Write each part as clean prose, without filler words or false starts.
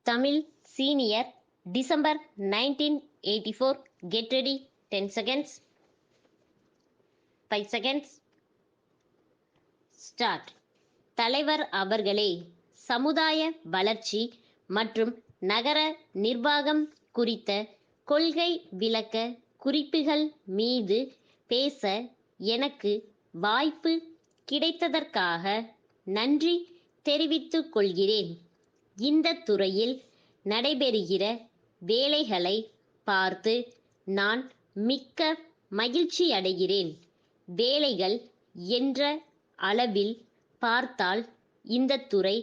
Tamil Senior December 1984. Get ready. 10 seconds. 5 seconds. Start. தலைவர் அவர்களே, சமுதாய வளர்ச்சி மற்றும் நகர நிர்வாகம் குறித்த கொள்கை விளக்க குறிப்புகள் மீது பேச எனக்கு வாய்ப்பு கிடைத்ததற்காக நன்றி தெரிவித்துக் கொள்கிறேன். இந்த துறையில் நடைபெறுகிற வேலைகளை பார்த்து நான் மிக்க மகிழ்ச்சியடைகிறேன். வேலைகள் என்ற அளவில் பார்த்தால் இந்த துறை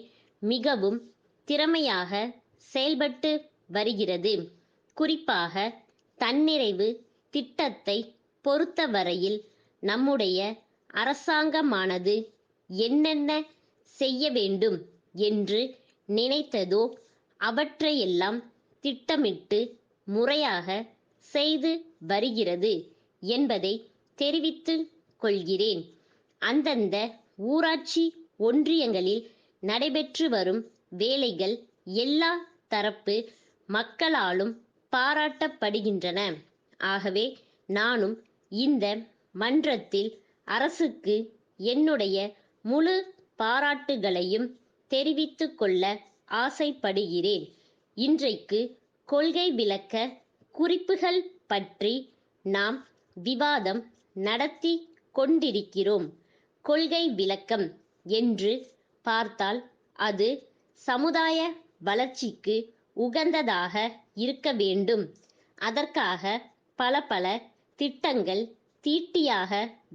மிகவும் திறமையாக செயல்பட்டு வருகிறது. குறிப்பாக தன்னிறைவு திட்டத்தை பொறுத்தவரையில் நம்முடைய அரசாங்கமானது என்னென்ன செய்ய வேண்டும் என்று நினைத்ததோ அவற்றையெல்லாம் திட்டமிட்டு முறையாக செய்து வருகிறது என்பதை தெரிவித்துக் கொள்கிறேன். அந்தந்த ஊராட்சி ஒன்றியங்களில் நடைபெற்று வரும் வேலைகள் எல்லா தரப்பு மக்களாலும் பாராட்டப்படுகின்றன. ஆகவே நானும் இந்த மன்றத்தில் அரசுக்கு என்னுடைய முழு பாராட்டுகளையும் தெரிவித்துக் கொள்ள ஆசைப்படுகிறேன். இன்றைக்கு கொள்கை விளக்க குறிப்புகள் பற்றி நாம் விவாதம் நடத்தி கொண்டிருக்கிறோம். கொள்கை விளக்கம் என்று பார்த்தால் அது சமுதாய வளர்ச்சிக்கு உகந்ததாக இருக்க வேண்டும். அதற்காக பல பல திட்டங்கள் தீட்டியாக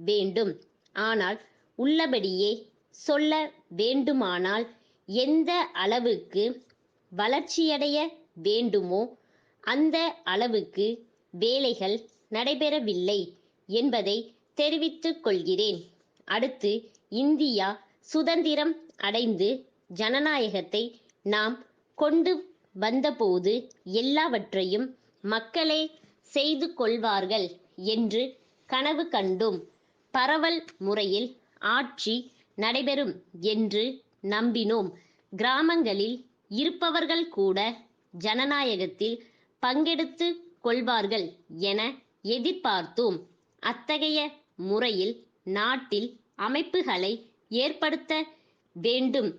வேண்டும். ஆனால் உள்ளபடியே சொல்ல வேண்டுமானால் எந்த அளவுக்கு வளர்ச்சியடைய வேண்டுமோ அந்த அளவுக்கு வேலைகள் நடைபெறவில்லை என்பதை தெரிவித்துக் கொள்கிறேன். அடுத்து, இந்தியா சுதந்திரம் அடைந்து ஜனநாயகத்தை நாம் கொண்டு வந்தபோது எல்லாவற்றையும் மக்களே செய்து கொள்வார்கள் என்று கனவு கண்டோம். பரவல் முறையில் ஆட்சி நடைபெறும் என்று நம்பினோம். கிராமங்களில் இருப்பவர்கள் கூட ஜனநாயகத்தில் பங்கெடுத்து கொள்வார்கள் என எதிர்பார்த்தோம். அத்தகைய முறையில் நாட்டில் அமைப்புகளை ஏற்படுத்த வேண்டும்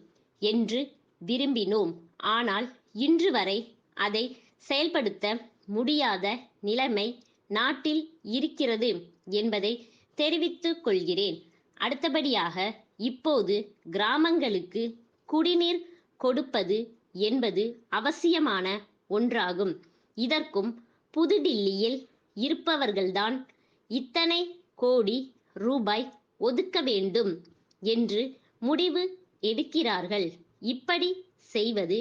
என்று விரும்பினோம். ஆனால் இன்று வரை அதை செயல்படுத்த முடியாத நிலைமை நாட்டில் இருக்கிறது என்பதை தெரிவித்துக் கொள்கிறேன். அடுத்தபடியாக, இப்போது கிராமங்களுக்கு குடிநீர் கொடுப்பது என்பது அவசியமான ஒன்றாகும். இதற்கும் புதுடில்லியில் இருப்பவர்கள்தான் இத்தனை கோடி ரூபாய் ஒதுக்க வேண்டும் என்று முடிவு எடுக்கிறார்கள். இப்படி செய்வது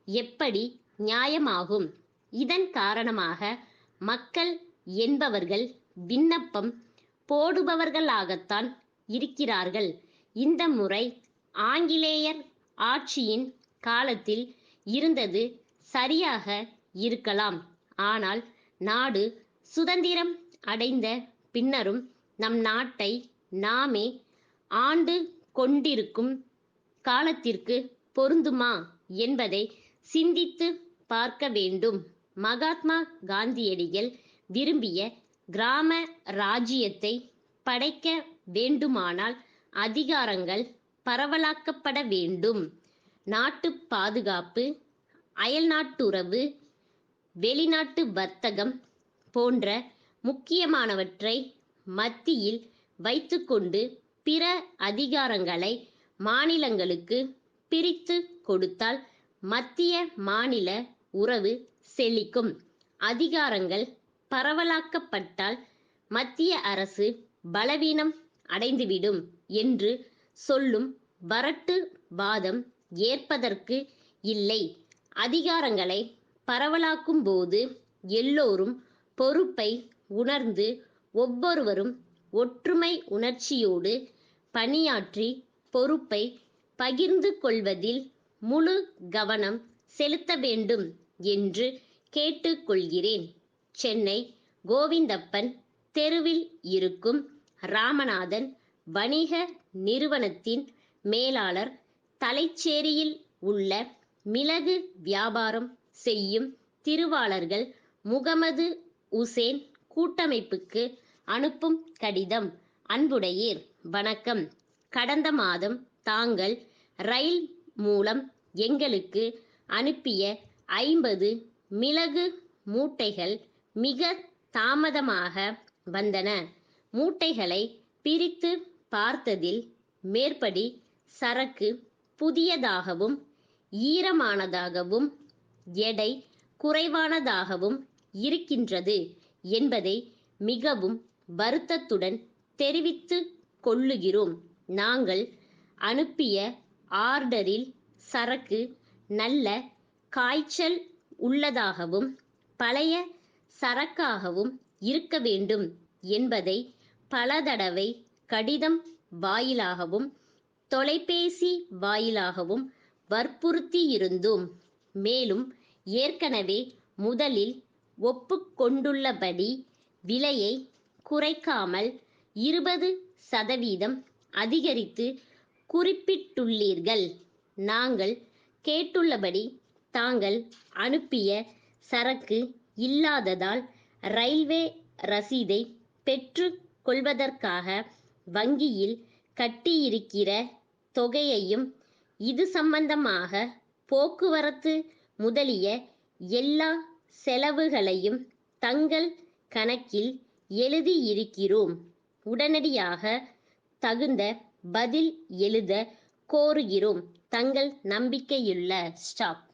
எப்படி நியாயமாகும்? இதன் காரணமாக மக்கள் என்பவர்கள் விண்ணப்பம் போடுபவர்களாகத்தான் இருக்கிறார்கள். இந்த முறை ஆங்கிலேயர் ஆட்சியின் காலத்தில் இருந்தது சரியாக இருக்கலாம். ஆனால் நாடு சுதந்திரம் அடைந்த பின்னரும் நம் நாட்டை நாமே ஆண்டு கொண்டிருக்கும் காலத்திற்கு பொருந்துமா என்பதை சிந்தித்து பார்க்க வேண்டும். மகாத்மா காந்தியடிகள் விரும்பிய கிராம ராஜ்யத்தை படைக்க வேண்டுமானால் அதிகாரங்கள் பரவலாக்கப்பட வேண்டும். நாட்டு பாதுகாப்பு, அயல்நாட்டுறவு, வெளிநாட்டு வர்த்தகம் போன்ற முக்கியமானவற்றை மத்தியில் வைத்துக்கொண்டு பிற அதிகாரங்களை மாநிலங்களுக்கு பிரித்து கொடுத்தால் மத்திய மாநில உறவு செழிக்கும். அதிகாரங்கள் பரவலாக்கப்பட்டால் மத்திய அரசு பலவீனம் அடைந்துவிடும் என்று சொல்லும் வரட்டு வாதம் ஏற்பதற்கு இல்லை. அதிகாரங்களை பரவலாக்கும் போது எல்லோரும் பொறுப்பை உணர்ந்து ஒவ்வொருவரும் ஒற்றுமை உணர்ச்சியோடு பணியாற்றி பொறுப்பை பகிர்ந்து கொள்வதில் முழு கவனம் செலுத்த வேண்டும் என்று கேட்டுக்கொள்கிறேன். சென்னை கோவிந்தப்பன் தெருவில் இருக்கும் ராமநாதன் வணிக நிறுவனத்தின் மேலாளர், தலைச்சேரியில் உள்ள மிளகு வியாபாரம் செய்யும் திருவாளர்கள் முகமது உசேன் கூட்டமைப்புக்கு அனுப்பும் கடிதம். அன்புடையீர், வணக்கம். கடந்த மாதம் தாங்கள் ரயில் மூலம் எங்களுக்கு அனுப்பிய 50 மிளகு மூட்டைகள் மிக தாமதமாக வந்தன. மூட்டைகளை பிரித்து பார்த்ததில் மேற்படி சரக்கு புதியதாகவும் ஈரமானதாகவும் எடை குறைவானதாகவும் இருக்கின்றது என்பதை மிகவும் வருத்தத்துடன் தெரிவித்துக் கொள்ளுகிறோம். நாங்கள் அனுப்பிய ஆர்டரில் சரக்கு நல்ல காய்ச்சல் உள்ளதாகவும் பழைய சரக்காகவும் இருக்க வேண்டும் என்பதை பல தடவை கடிதம் வாயிலாகவும் தொலைபேசி வாயிலாகவும் வற்புறுத்தியிருந்தோம். மேலும் ஏற்கனவே முதலில் ஒப்புக்கொண்டுள்ளபடி விலையை குறைக்காமல் 20% அதிகரித்து குறிப்பிட்டுள்ளீர்கள். நாங்கள் கேட்டுள்ளபடி தாங்கள் அனுப்பிய சரக்கு இல்லாததால் ரயில்வே ரசீதை பெற்றுக் கொள்வதற்காக வங்கியில் கட்டியிருக்கிற தொகையையும் இது சம்பந்தமாக போக்குவரத்து முதலிய எல்லா செலவுகளையும் தங்கள் கணக்கில் எழுதியிருக்கிறோம். உடனடியாக தகுந்த பதில் எழுத கோருகிறோம். தங்கள் நம்பிக்கையுள்ள ஸ்டாப்.